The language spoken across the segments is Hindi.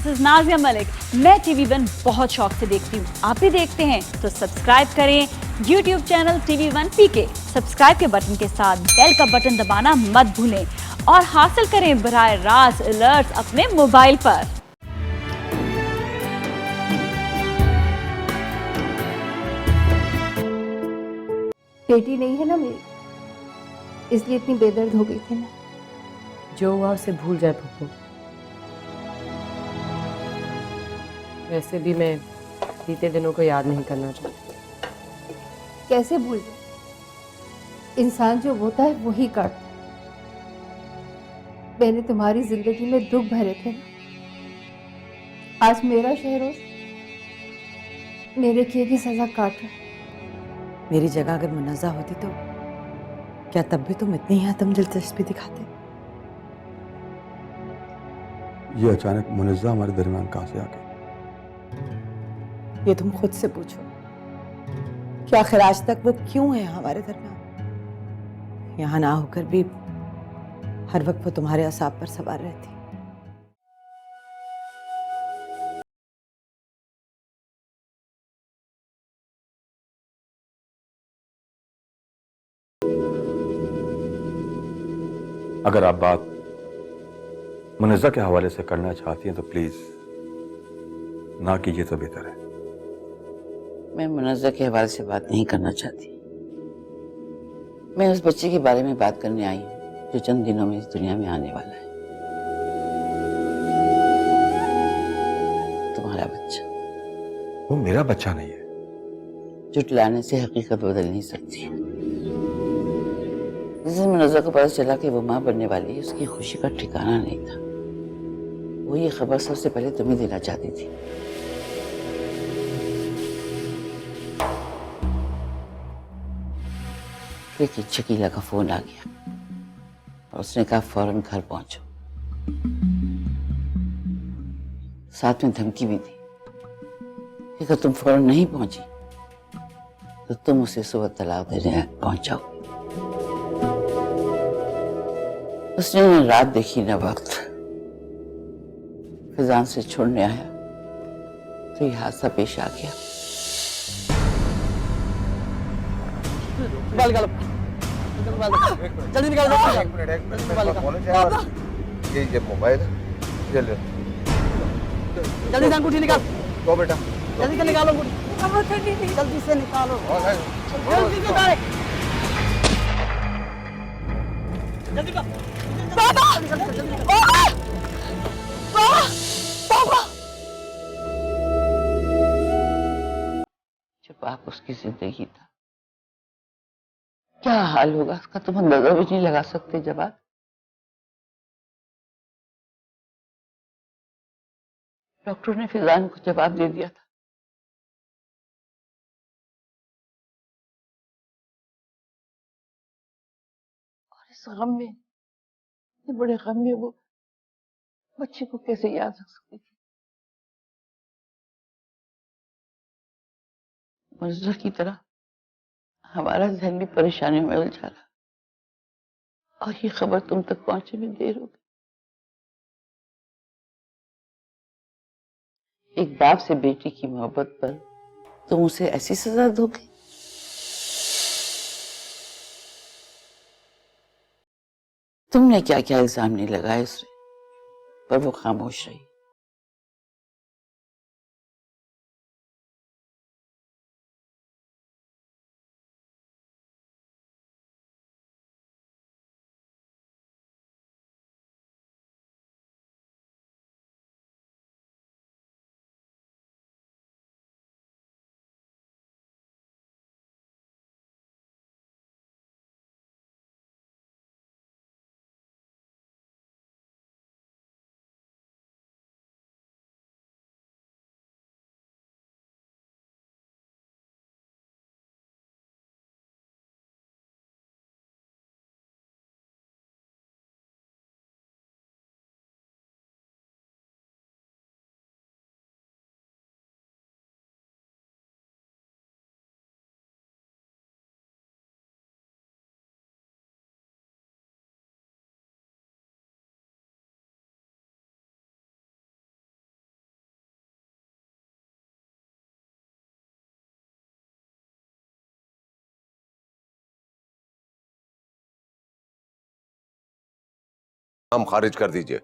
This is Nazia Malik. मैं TV1 बहुत शौक से देखती हूँ, आप भी देखते हैं तो सब्सक्राइब करें YouTube channel TV1 PK। Subscribe के बटन के साथ बेल का बटन दबाना मत भूलें और हासिल करें बराह रास्त अलर्ट्स अपने मोबाइल पर। बेटी नहीं है ना मेरी, इसलिए इतनी बेदर्द हो गई थी मैं। जो हुआ उसे भूल जाए पप्पू। वैसे भी मैं बीते दिनों को याद नहीं करना चाहती। कैसे भूल जाए? इंसान जो होता है वही काटता है। मैंने तुम्हारी जिंदगी में दुख भरे थे ना, आज मेरा शहरोज मेरे किए की सजा काट रहा है। मेरी जगह अगर मुन्नज़ा होती तो क्या तब भी तुम इतनी ही आत्म दिलचस्पी दिखाते? ये अचानक मुन्नज़ा हमारे दरमियान कहां से आ गई? ये तुम खुद से पूछो कि आखिर आज तक वो क्यों है हमारे दरमियान? यहाँ ना होकर भी हर वक्त वो तुम्हारे असाब पर सवार रहती। अगर आप बात मुन्नज़ा के हवाले से करना चाहती हैं तो प्लीज ना कीजिए तो बेहतर है। मैं मुन्नज़ा के हवाले से बात नहीं करना चाहती। मैं उस बच्चे के बारे में बात करने आई हूँ जो चंद दिनों में इस दुनिया में आने वाला है। तुम्हारा बच्चा। वो मेरा बच्चा नहीं है। जुटलाने से हकीकत बदल नहीं सकती। जिस दिन मुन्नज़ा को पता चला कि वो माँ बनने वाली है, उसकी खुशी का ठिकाना नहीं था। वो ये खबर सबसे पहले तुम्हें देना चाहती थी। लेकिन शकीला का फोन आ गया और उसने कहा फौरन घर पहुंचो। साथ में धमकी भी दी कि अगर तुम फौरन नहीं पहुंची तो तुम उसे सुबह तलाक देने पहुंचाओ। उसने न रात देखी न वक्त। फिजान से छोड़ने आया तो ये हादसा पेश आ गया। जल्दी निकालो। एक मिनट ये मोबाइल है, जल्दी से अंगूठी निकाल। दो बेटा, जल्दी से निकालो अंगूठी। जल्दी से निकालो। जल्दी से निकाले। जल्दी कर। बाबा! बाबा! बाबा! बाबा! जब आप उसकी जिंदगी था, क्या हाल होगा उसका तुम अंदाजा भी नहीं लगा सकते। जब आप डॉक्टर ने फिजान को जवाब दे दिया था। और इस गम में, इतने बड़े गम में वो बच्चे को कैसे याद रख सकती थी। मुन्नज़ा की तरह हमारा जहन भी परेशानियों में उलझा रहा और ये खबर तुम तक पहुंचे में देर हो गई। एक बाप से बेटी की मोहब्बत पर तुम उसे ऐसी सजा दोगे? तुमने क्या क्या इल्जाम नहीं लगाए उस पर वो खामोश रही। नाम खारिज कर दीजिए।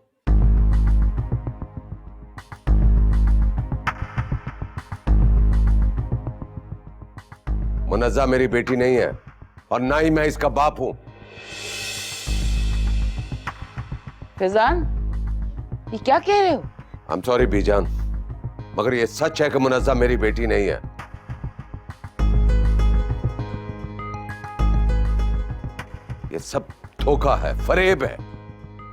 मुनज्जा मेरी बेटी नहीं है और ना ही मैं इसका बाप हूं। फैजान, ये क्या कह रहे हो? आई एम सॉरी बीजान, मगर ये सच है कि मुनज्जा मेरी बेटी नहीं है। ये सब धोखा है, फरेब है।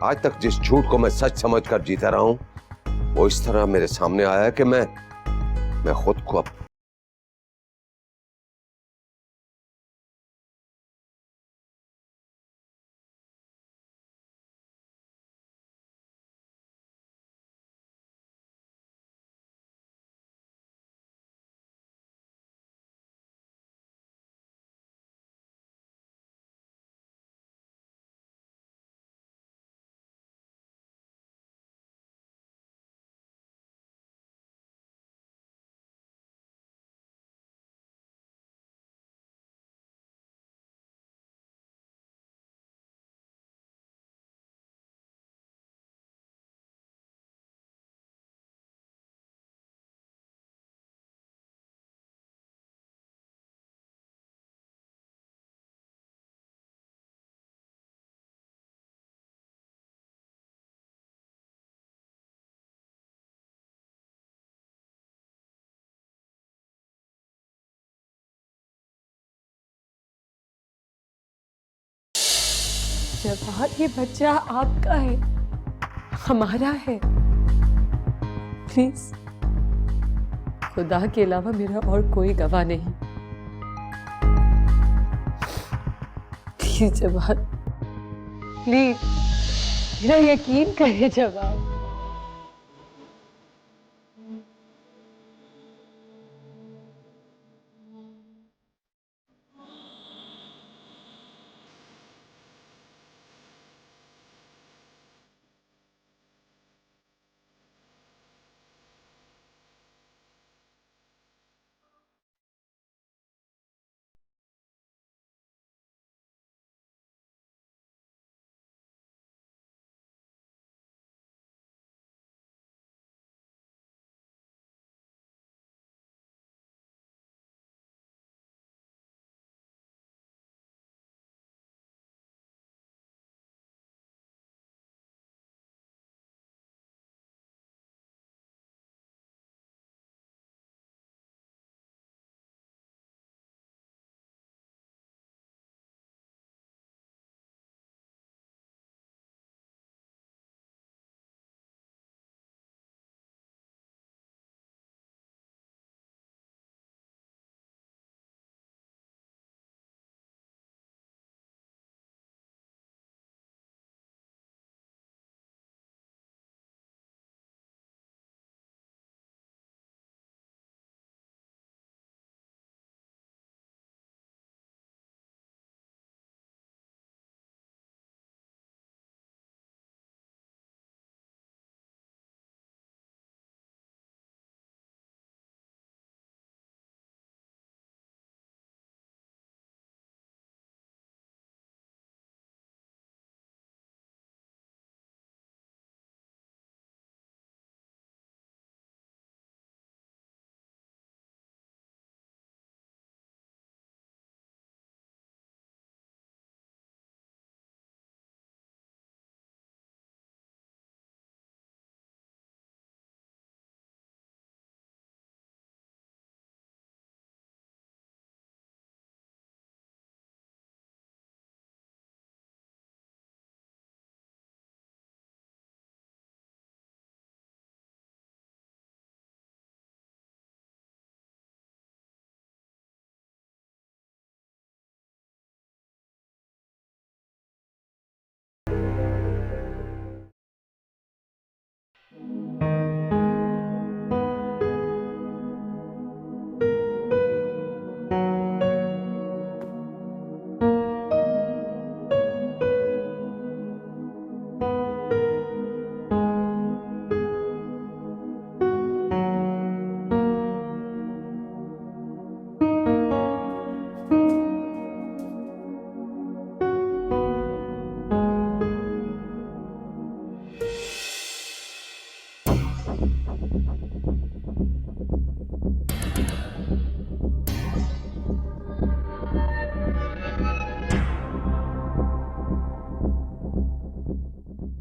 आज तक जिस झूठ को मैं सच समझकर जीता रहा हूं वो इस तरह मेरे सामने आया है कि मैं खुद को अब जवाहर, ये बच्चा आपका है, हमारा है। प्लीज, खुदा के अलावा मेरा और कोई गवाह नहीं। प्लीज जवाहर, प्लीज मेरा यकीन करिए जवाहर।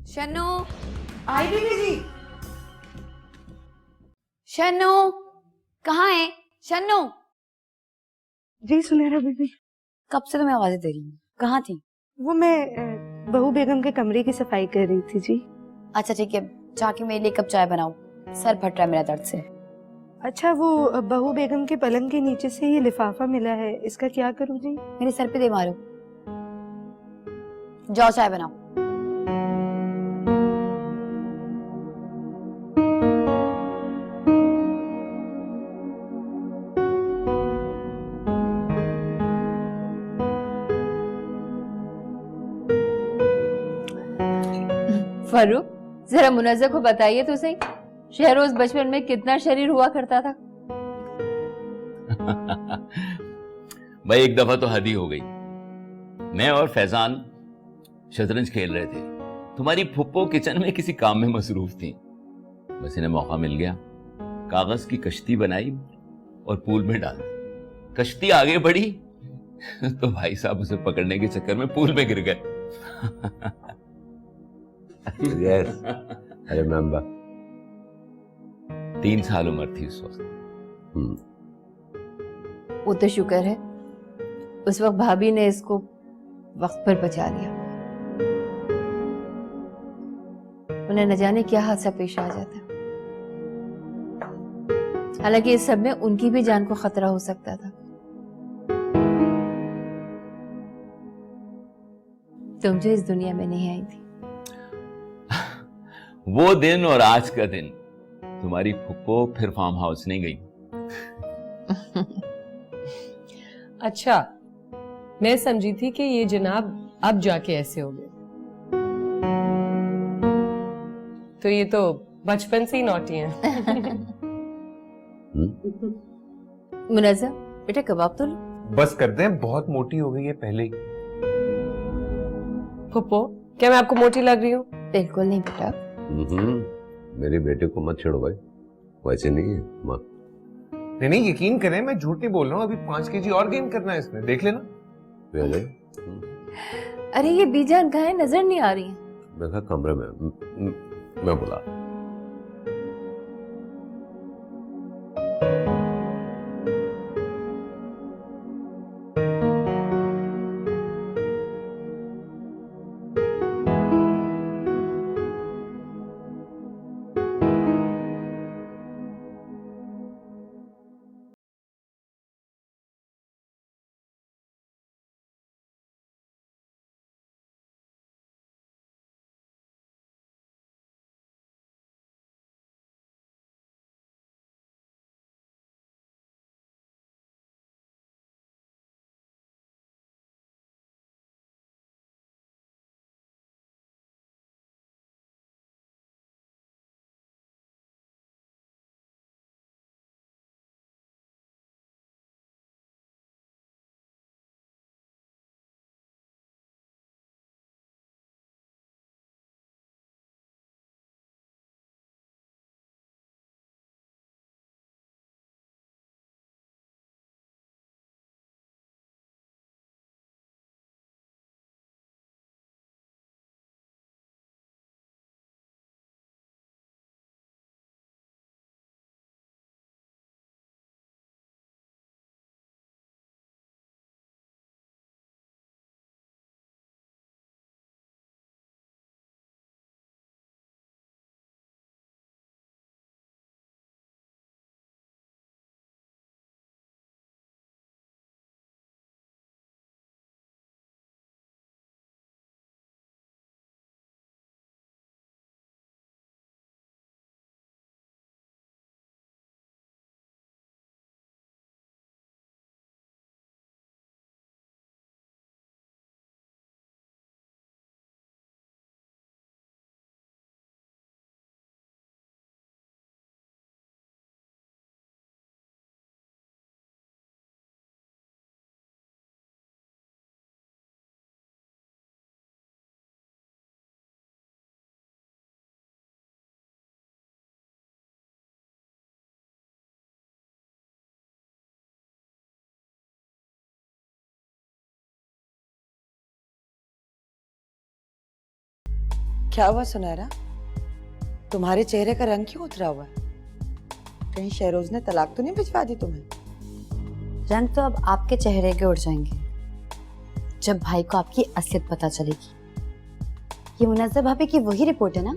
शन्नू, आई बीबी जी। शन्नू कहाँ है? शन्नू। जी सुनहरा बीबी। कब से तुम्हें आवाजें दे रही हूँ, कहाँ थी? वो मैं बहू बेगम के कमरे की सफाई कर रही थी जी। अच्छा ठीक है, जाके मेरे लिए कप चाय बनाओ, सर फट रहा है मेरा दर्द से। अच्छा वो बहू बेगम के पलंग के नीचे से ये लिफाफा मिला है, इसका क्या करूँ जी? मेरे सर पे दे मारो। जाओ चाय बनाओ। फरूक, जरा मुनज़्ज़ा को बताइए तो सही, शहरोज बचपन में कितना शरीर हुआ करता था। भाई एक दफा तो हद ही हो गई। मैं और फैजान शतरंज खेल रहे थे, तुम्हारी फुप्पो किचन में किसी काम में मसरूफ थी। बस इन्हें मौका मिल गया, कागज की कश्ती बनाई और पूल में डाल दी। कश्ती आगे बढ़ी तो भाई साहब उसे पकड़ने के चक्कर में पूल में गिर गए। Yes, I remember. 3 साल उम्र थी उस वक्त। वो तो शुक्र है उस वक्त भाभी ने इसको वक्त पर बचा लिया, उन्हें न जाने क्या हादसा पेश आ जाता। हालांकि इस सब में उनकी भी जान को खतरा हो सकता था। तुम जो इस दुनिया में नहीं आई थी। वो दिन और आज का दिन तुम्हारी फुप्पो फिर फार्म हाउस नहीं गई। अच्छा, मैं समझी थी कि ये जनाब अब जाके ऐसे हो गए, तो ये तो बचपन से ही नौटी हैं। मुनज़्ज़ा बेटा कबाब तो लो। बस कर दें, बहुत मोटी हो गई है पहले ही। फुप्पो, क्या मैं आपको मोटी लग रही हूँ? बिल्कुल नहीं बेटा। मेरी बेटे को मत छेड़ो भाई, वैसे नहीं है माँ। नहीं यकीन करें, मैं झूठ नहीं बोल रहा हूँ। अभी 5 केजी और गेन करना है इसने, देख लेना। अरे ये बीजान कहाँ है, नजर नहीं आ रही है। मैं कहा कमरे में, मैं बुला क्या हुआ सुनहरा? तुम्हारे चेहरे का रंग क्यों उतरा हुआ है? कहीं शहरोज ने तलाक तो नहीं भिजवा दी तुम्हें? रंग तो अब आपके चेहरे के उड़ जाएंगे जब भाई को आपकी असलियत पता चलेगी। ये मुनज़्ज़ा भाभी की वही रिपोर्ट है ना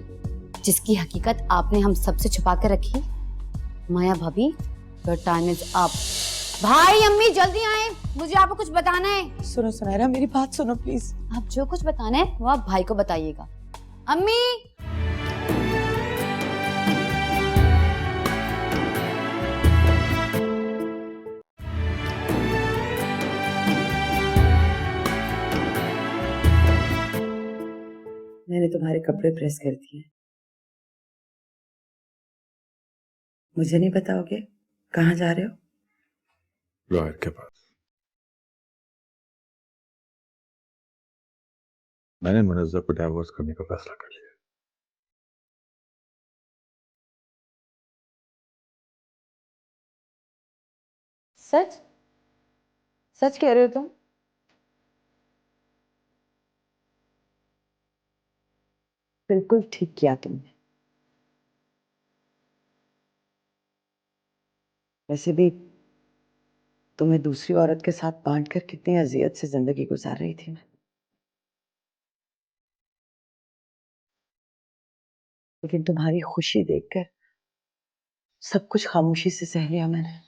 जिसकी हकीकत आपने हम सबसे छुपा कर रखी? माया भाभी, योर टाइम इज अप। भाई अम्मी जल्दी आए, मुझे आपको कुछ बताना है। सुनो सुनहरा, मेरी बात सुनो प्लीज। आप जो कुछ बताना है वो आप भाई को बताइएगा। अम्मी मैंने तुम्हारे कपड़े प्रेस कर दिए। मुझे नहीं बताओगे कहाँ जा रहे हो? लॉयर के पास। मैंने मुनज़्ज़ा को डाइवोर्स करने का फैसला कर लिया। सच? सच कह रहे हो तुम? बिल्कुल ठीक किया तुमने। वैसे भी तुम्हें दूसरी औरत के साथ बांटकर कितनी अजियत से जिंदगी गुजार रही थी मैं। लेकिन तुम्हारी खुशी देखकर सब कुछ खामोशी से सह लिया मैंने।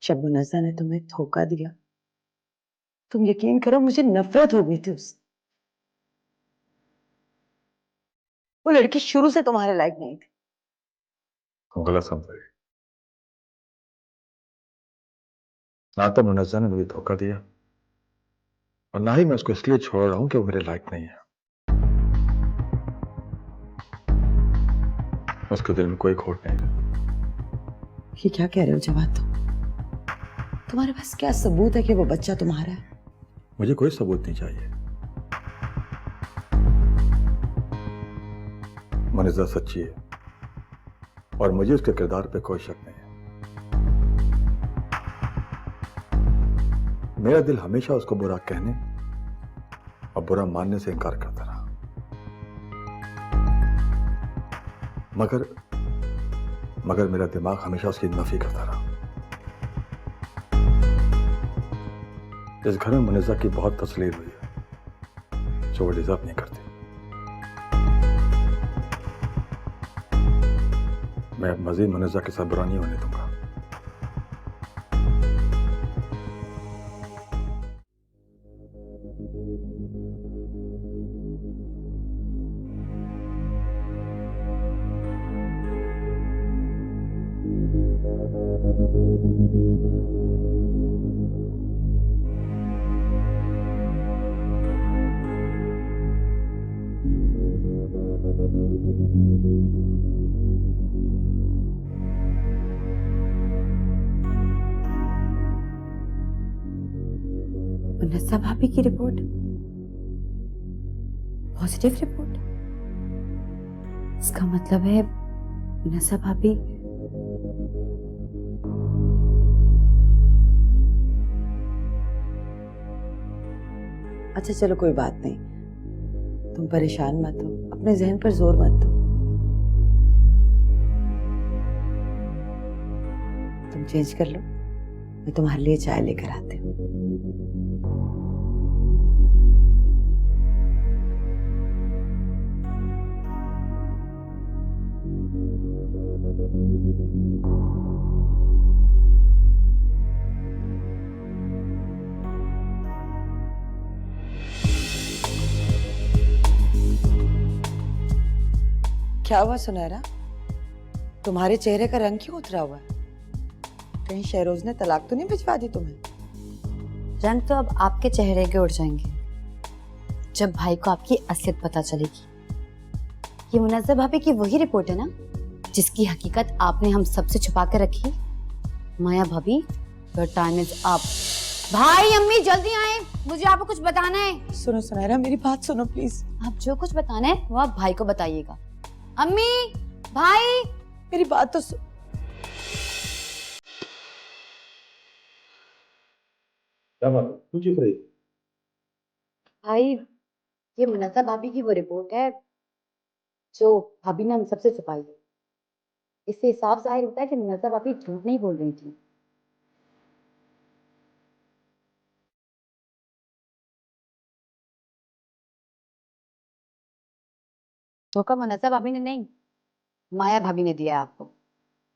जब मुनज़्ज़ा ने तुम्हें धोखा दिया, तुम यकीन करो मुझे नफरत हो गई थी उससे। वो लड़की शुरू से तुम्हारे लायक नहीं थी। तुम गलत समझ रही। ना तो मुनज़्ज़ा ने मुझे धोखा दिया और ना ही मैं उसको इसलिए छोड़ रहा हूं कि वो मेरे लायक नहीं है। उसके दिल में कोई खोट नहीं है। ये क्या कह रहे हो जवाब? तुम्हारे पास क्या सबूत है कि वो बच्चा तुम्हारा है? मुझे कोई सबूत नहीं चाहिए। मुनज़्ज़ा सच्ची है और मुझे उसके किरदार पे कोई शक नहीं है। मेरा दिल हमेशा उसको बुरा कहने और बुरा मानने से इनकार करता रहा, मगर मेरा दिमाग हमेशा उसकी नफी करता रहा। इस घर में मुनज़्ज़ा की बहुत तस्लीर हुई है जो वो डिजर्व नहीं करती। मैं अब मजीद मुनज़्ज़ा के साथ बुरा नहीं होने दूंगा। मुनज़्ज़ा भाभी की रिपोर्ट पॉजिटिव रिपोर्ट। इसका मतलब है मुनज़्ज़ा भाभी अच्छा चलो कोई बात नहीं, तुम परेशान मत हो, अपने जहन पर जोर मत दो। तुम चेंज कर लो, मैं तुम्हारे लिए चाय लेकर आती हूँ। क्या हुआ सुनहरा? तुम्हारे चेहरे का रंग क्यों उतरा हुआ है? कहीं शहरोज ने तलाक तो नहीं भिजवा दी तुम्हें? रंग तो अब आपके चेहरे के उड़ जाएंगे जब भाई को आपकी असलियत पता चलेगी। ये मुनज़्ज़ा भाभी की वही रिपोर्ट है ना जिसकी हकीकत आपने हम सबसे छुपा कर रखी? माया भाभी, योर टाइम इज अप। भाई अम्मी जल्दी आए, मुझे आपको कुछ बताना है। सुनो सुनहरा, मेरी बात सुनो प्लीज। आप जो कुछ बताना है वो आप भाई को बताइएगा। अम्मी, भाई, मेरी बात तो क्या बात? तू चुप रही? भाई, ये मुनज़्ज़ा भाभी की वो रिपोर्ट है जो भाभी ने हम सबसे छुपाई है। इससे साफ जाहिर होता है कि मुनज़्ज़ा भाभी झूठ नहीं बोल रही थी। धोखा मुनज़्ज़ा भाभी ने नहीं, माया भाभी ने दिया है आपको,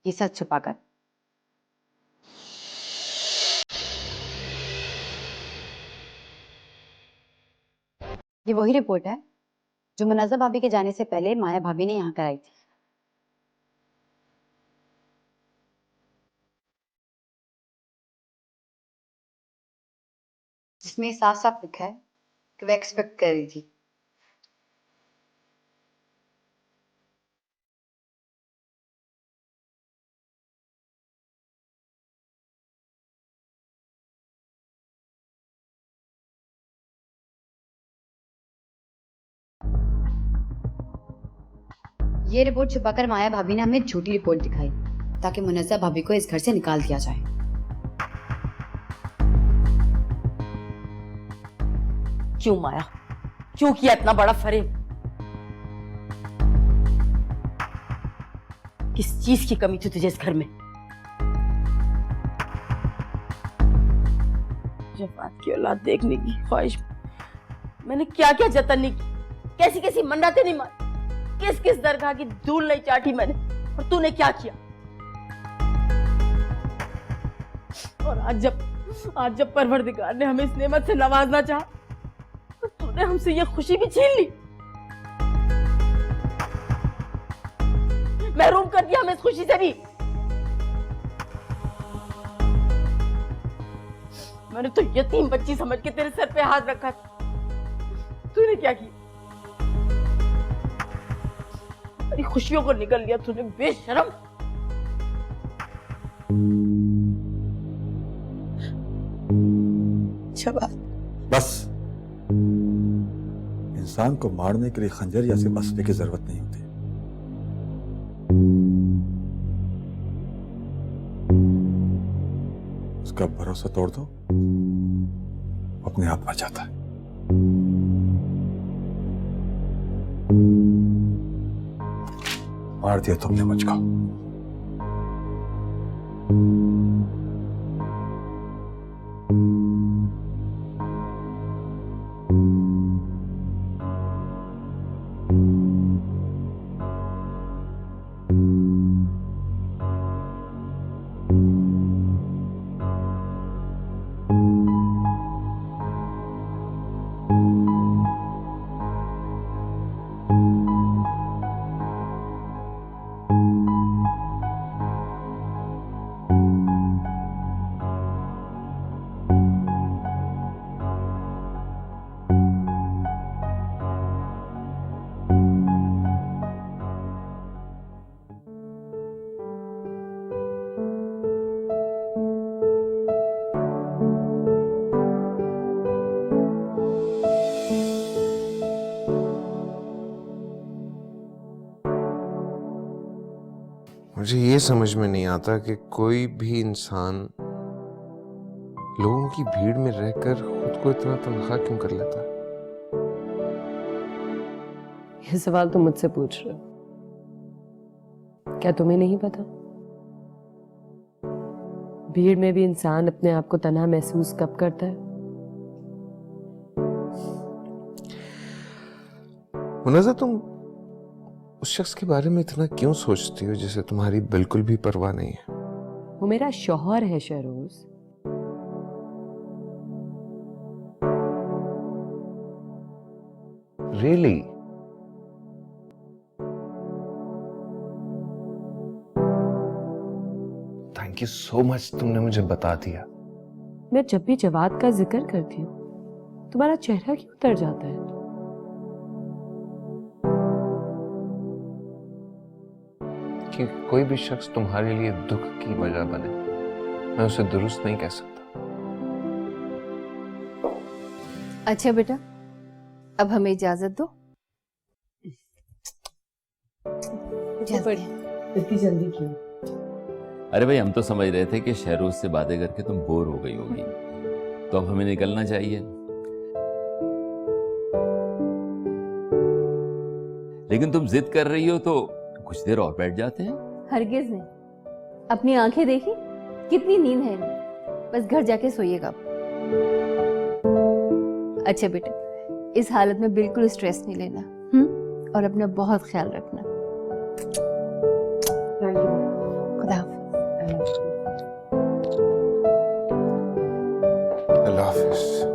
ये सच छुपाकर। ये वही रिपोर्ट है जो मुनज़्ज़ा भाभी के जाने से पहले माया भाभी ने यहाँ कराई थी। जिसमें साफ साफ लिखा है कि वह एक्सपेक्ट कर रही थी। ये रिपोर्ट छुपाकर माया भाभी ने हमें झूठी रिपोर्ट दिखाई ताकि मुनज़्ज़ा भाभी को इस घर से निकाल दिया जाए। क्यों माया, क्यों किया इतना बड़ा फरेब? किस चीज की कमी थी तुझे इस घर में? जवान की औलाद देखने की ख्वाहिश मैंने क्या क्या जतन नहीं की, कैसी कैसी मन्नतें नहीं मारी, किस किस दरगाह की धूल नहीं चाटी मैंने, और तूने क्या किया? और आज जब परवरदिगार ने हमें इस नेमत से नवाजना चाहा तो तूने हमसे ये खुशी भी छीन ली, महरूम कर दिया हमें इस खुशी से भी। मैंने तो यतीम बच्ची समझ के तेरे सर पे हाथ रखा था, तूने क्या किया? मेरी खुशियों को निकल लिया तूने, बेशरम। बस, इंसान को मारने के लिए खंजर या सिर्फ असले की जरूरत नहीं होती। उसका भरोसा तोड़ दो, अपने आप मर जाता है। मार दिया तुमने मुझको। मुझे ये समझ में नहीं आता कि कोई भी इंसान लोगों की भीड़ में रहकर खुद को इतना तन्हा क्यों कर लेता है। ये सवाल तुम मुझसे पूछ रहे हो, क्या तुम्हें नहीं पता? भीड़ में भी इंसान अपने आप को तन्हा महसूस कब करता है? मुनज़्ज़ा, तुम उस शख्स के बारे में इतना क्यों सोचती हो जिसे तुम्हारी बिल्कुल भी परवाह नहीं है? वो मेरा शौहर है Shahroz. Really? Thank you so much, तुमने मुझे बता दिया। मैं जब भी जवाद का जिक्र करती हूँ तुम्हारा चेहरा क्यों उतर जाता है? कि कोई भी शख्स तुम्हारे लिए दुख की वजह बने, मैं उसे दुरुस्त नहीं कह सकता। अच्छा बेटा, अब हमें इजाजत दो। इतनी जल्दी क्यों? अरे भाई, हम तो समझ रहे थे कि शहरोज से बातें करके तुम बोर हो गई होगी, तो अब हमें निकलना चाहिए। लेकिन तुम जिद कर रही हो तो कुछ देर और बैठ जाते हैं। हरगिज नहीं, अपनी आंखें देखी कितनी नींद है इन्हें, बस घर जाके सोइएगा। अच्छा बेटे, इस हालत में बिल्कुल स्ट्रेस नहीं लेना, और अपना बहुत ख्याल रखना। खुदा हाफिज। अल्लाह हाफिज।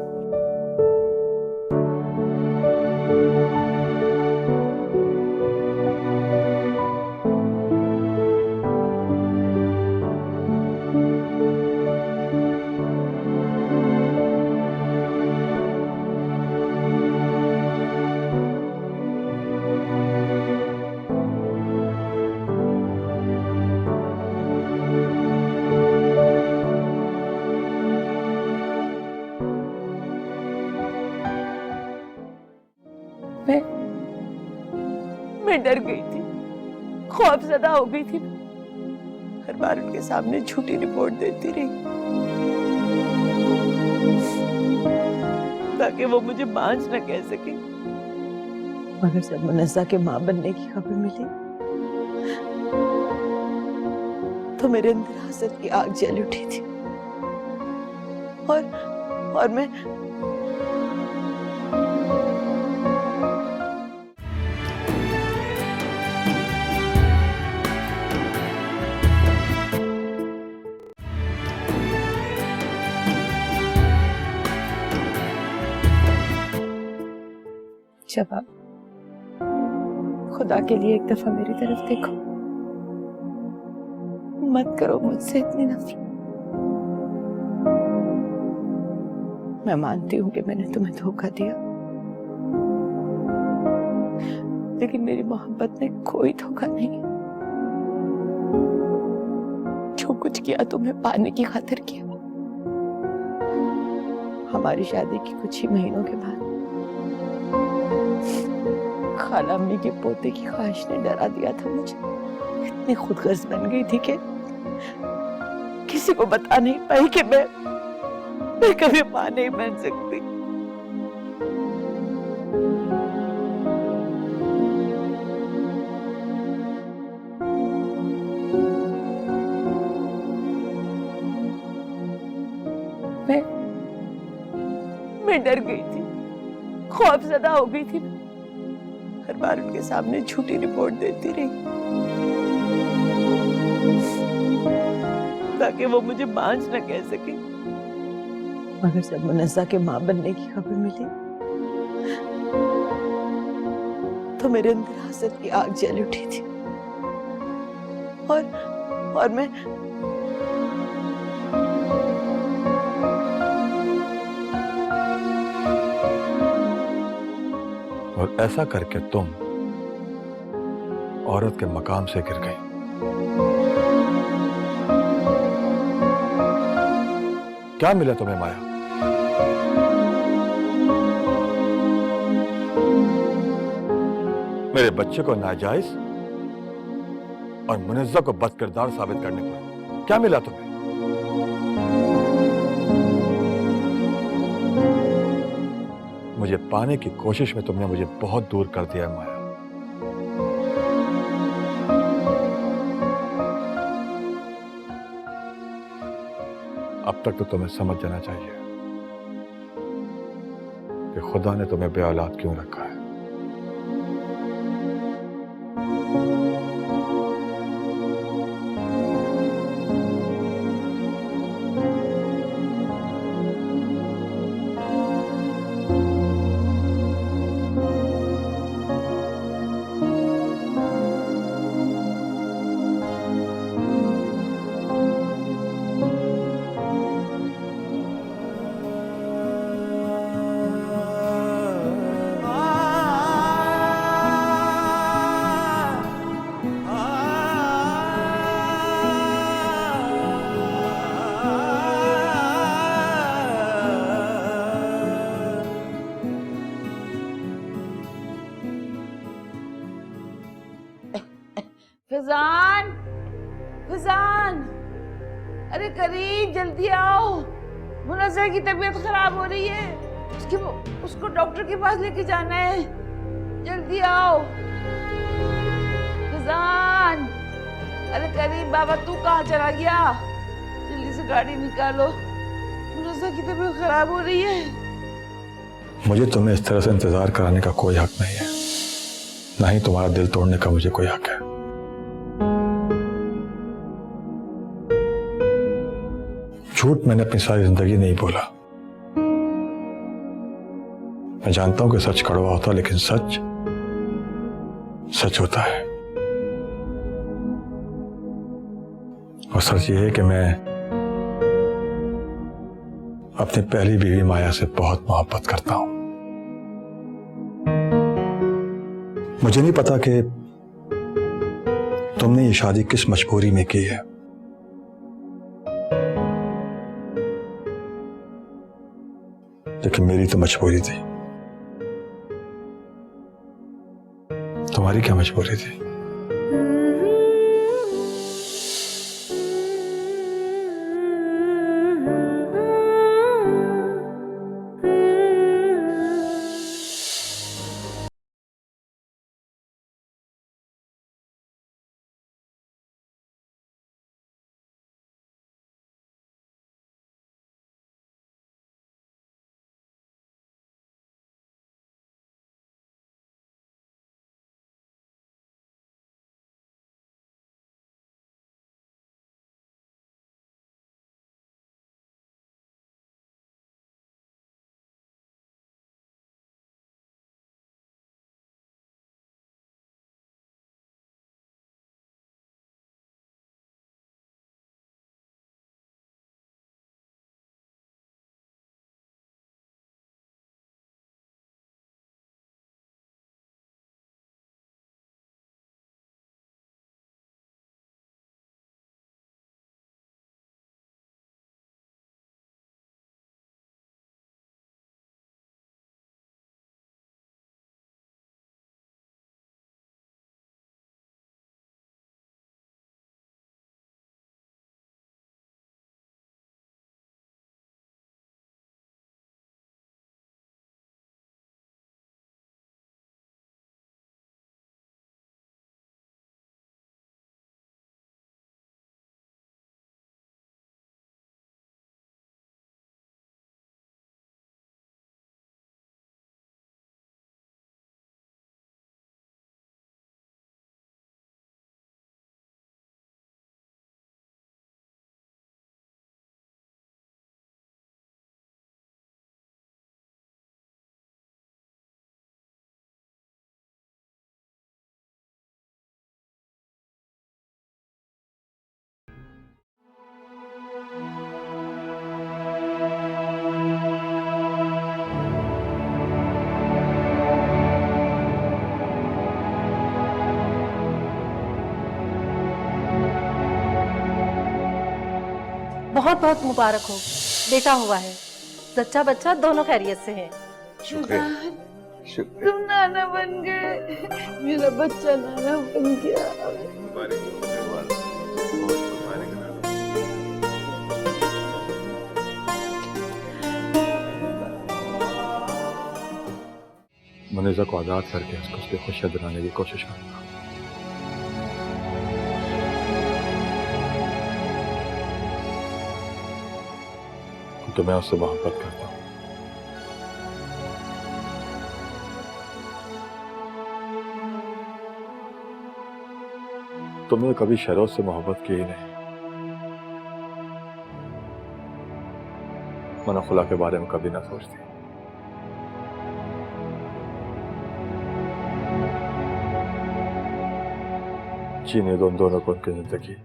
मैं डर गई थी, खौफजदा हो गई थी। हर बार उनके सामने झूठी रिपोर्ट देती रही ताकि वो मुझे बांझ न कह सके। मगर जब मुनज़्ज़ा के मां बनने की खबर मिली तो मेरे अंदर हसद की आग जल उठी थी और मैं शबाब, खुदा के लिए एक दफा मेरी तरफ देखो, मत करो मुझसे इतनी नफरत। मैं मानती हूँ कि मैंने तुम्हें धोखा दिया, लेकिन मेरी मोहब्बत में कोई धोखा नहीं। जो कुछ किया तुम्हें पाने की खातिर किया। हमारी शादी की कुछ ही महीनों के बाद खाला अम्मी के पोते की ख्वाहिश ने डरा दिया था मुझे। इतनी खुदगर्ज बन गई थी कि किसी को बता नहीं पाई कि मैं कभी मां नहीं बन सकती। मैं डर गई थी, खौफजदा हो गई थी। हर बार उनके सामने झूठी रिपोर्ट देती रही ताकि वो मुझे बांझ न कह सके। मगर जब मुनज़्ज़ा के मां बनने की खबर मिली तो मेरे अंदर हसद की आग जल उठी थी और मैं और ऐसा करके तुम औरत के मकाम से गिर गई। क्या मिला तुम्हें माया? मेरे बच्चे को नाजायज और मुनज़्ज़ा को बदकिरदार साबित करने को क्या मिला तुम्हें? मुझे पाने की कोशिश में तुमने मुझे बहुत दूर कर दिया है माया। अब तक तो तुम्हें समझ जाना चाहिए कि खुदा ने तुम्हें बे औलाद क्यों रखा है। फिजान, फिजान, अरे करीब जल्दी आओ, मुनज़्ज़ा की तबीयत खराब हो रही है। उसको डॉक्टर के पास लेके जाना है, जल्दी आओ। अलावा तू कहाँ चला गया? जल्दी से गाड़ी निकालो, मुनज़्ज़ा की तबीयत खराब हो रही है। मुझे तुम्हें इस तरह से इंतजार कराने का कोई हक नहीं है, ना ही तुम्हारा दिल तोड़ने का मुझे कोई हक है। झूठ मैंने अपनी सारी जिंदगी नहीं बोला। मैं जानता हूं कि सच कड़वा होता, लेकिन सच सच होता है। और सच ये है कि मैं अपनी पहली बीवी माया से बहुत मोहब्बत करता हूं। मुझे नहीं पता कि तुमने ये शादी किस मजबूरी में की है, लेकिन मेरी तो मजबूरी थी। तुम्हारी क्या मजबूरी थी? बहुत बहुत मुबारक हो, बेटा हुआ है। जच्चा बच्चा दोनों खैरियत से हैं। शुक्रिया। तुम नाना बन गए, मेरा बच्चा नाना बन गया। मुनीज़ा को आजाद करके उसकी खुशियां दिलाने की कोशिश करूंगा। तो मैं उससे मोहब्बत करता हूं। तुमने कभी शरोज से मोहब्बत की ही नहीं। मना खुला के बारे में कभी ना सोचती। जीने दो दोनों को उनकी जिंदगी।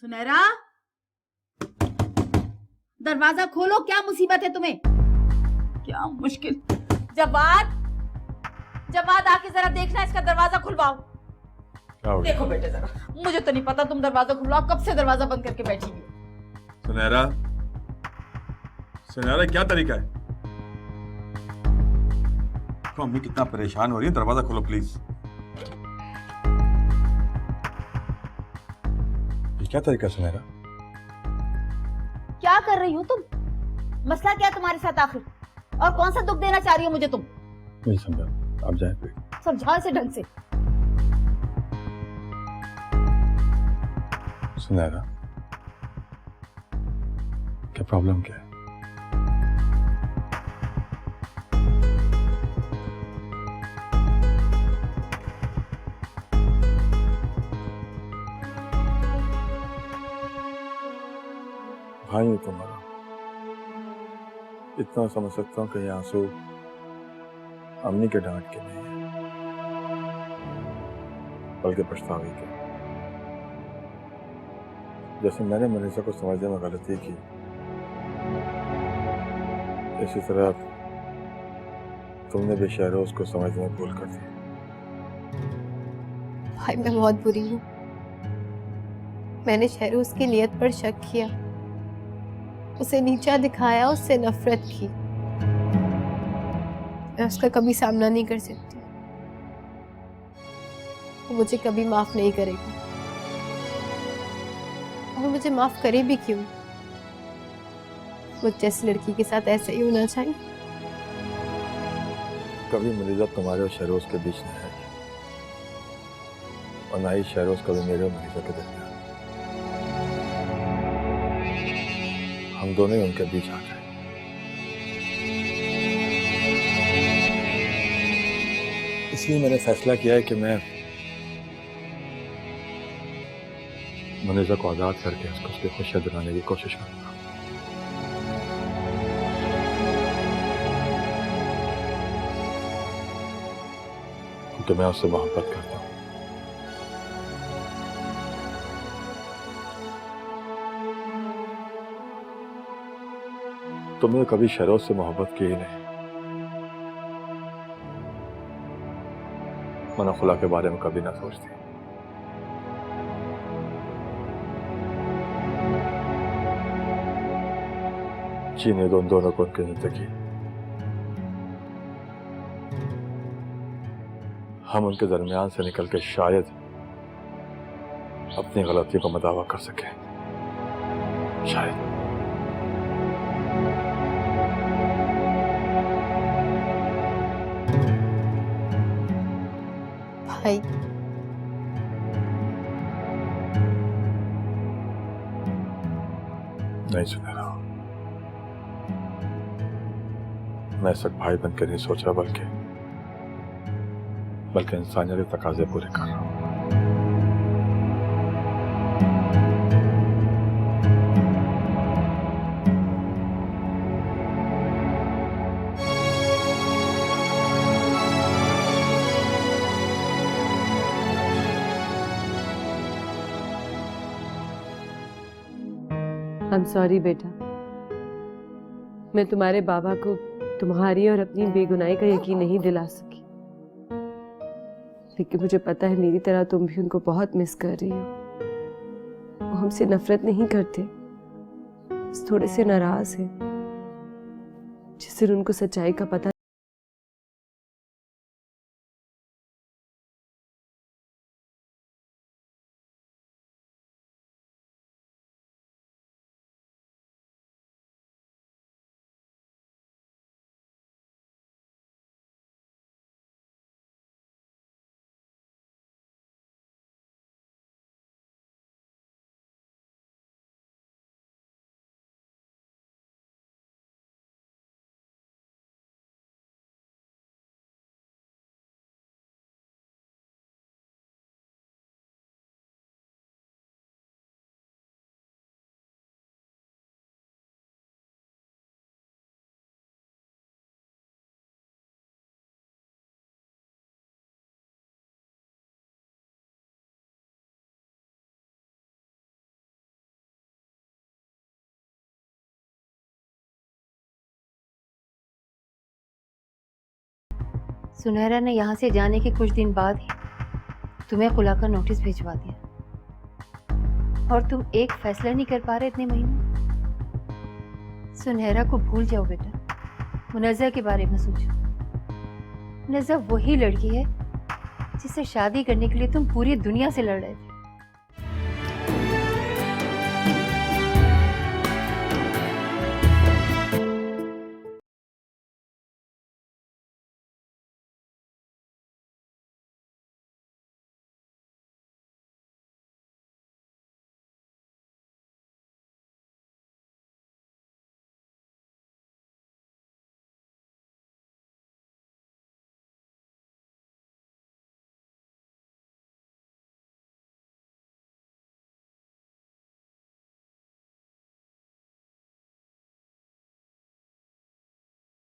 सुनहरा, दरवाजा खोलो, क्या मुसीबत है तुम्हें? क्या मुश्किल। जवाद, जवाद आके जरा देखना, इसका दरवाजा खुलवाओ। देखो बेटे जरा, मुझे तो नहीं पता, तुम दरवाजा खुलवाओ, कब से दरवाजा बंद करके बैठी हुई। सुनहरा, सुनहरा क्या तरीका है? मम्मी कितना परेशान हो रही है, दरवाजा खोलो प्लीज। ये क्या तरीका है सुनहरा? कर रही हो तुम? मसला क्या है तुम्हारे साथ आखिर? और कौन सा दुख देना चाह रही हो मुझे तुम? नहीं समझा, आप जाए प्लीज। समझाओ इसे ढंग से। सुनहरा, क्या प्रॉब्लम क्या है? भाई हूं तुम्हारा, इतना समझ सकता हूं कि ये आंसू अम्मी के डांट के नहीं है, बल्कि पछतावे के। जैसे मैंने मनीषा को समझने में गलती की, इसी तरह तुमने भी शहरोज को समझने में भूल कर दी। भाई मैं बहुत बुरी हूँ। मैंने शहरोज की नियत पर शक किया, उसे नीचा दिखाया, उससे नफरत की। मैं उसका कभी सामना नहीं कर सकती, वो मुझे कभी माफ नहीं करेगी। और मुझे माफ करे भी क्यों? मुझ जैसी लड़की के साथ ऐसा ही होना चाहिए। कभी मनीषा तुम्हारे और शहरोज के बीच नहीं है, और ना ही शहरोज कभी मेरे और मनीषा के दरमियान। हम दोनों ही उनके बीच आ गए। इसलिए मैंने फैसला किया है कि मैं मनीषा को आजाद करके उसको उसकी खुशियां दिलाने की कोशिश करूंगा, क्योंकि मैं उससे मोहब्बत करता हूं। तुमने कभी शहरोज से मोहब्बत की ही नहीं। मना खुला के बारे में कभी ना सोचती। जीने दो दोनों को उनकी जिंदगी। हम उनके दरमियान से निकल के शायद अपनी गलतियों का मदावा कर सके, शायद। भाई नहीं सुनहरा, मैं सिर्फ भाई बन के नहीं सोच रहा, बल्कि इंसानियत के तकाजे पूरे कर रहा हूं। I'm sorry बेटा, मैं तुम्हारे बाबा को तुम्हारी और अपनी बेगुनाही का यकीन नहीं दिला सकी। लेकिन मुझे पता है मेरी तरह तुम भी उनको बहुत मिस कर रही हो। वो हमसे नफरत नहीं करते, बस थोड़े से नाराज हैं, जिससे उनको सच्चाई का पता। सुनहरा ने यहाँ से जाने के कुछ दिन बाद ही तुम्हें खुला कर नोटिस भिजवा दिया, और तुम एक फैसला नहीं कर पा रहे इतने महीने। सुनहरा को भूल जाओ बेटा, मुनज़्ज़ा के बारे में सोचो। मुनज़्ज़ा वही लड़की है जिससे शादी करने के लिए तुम पूरी दुनिया से लड़ रहे थे।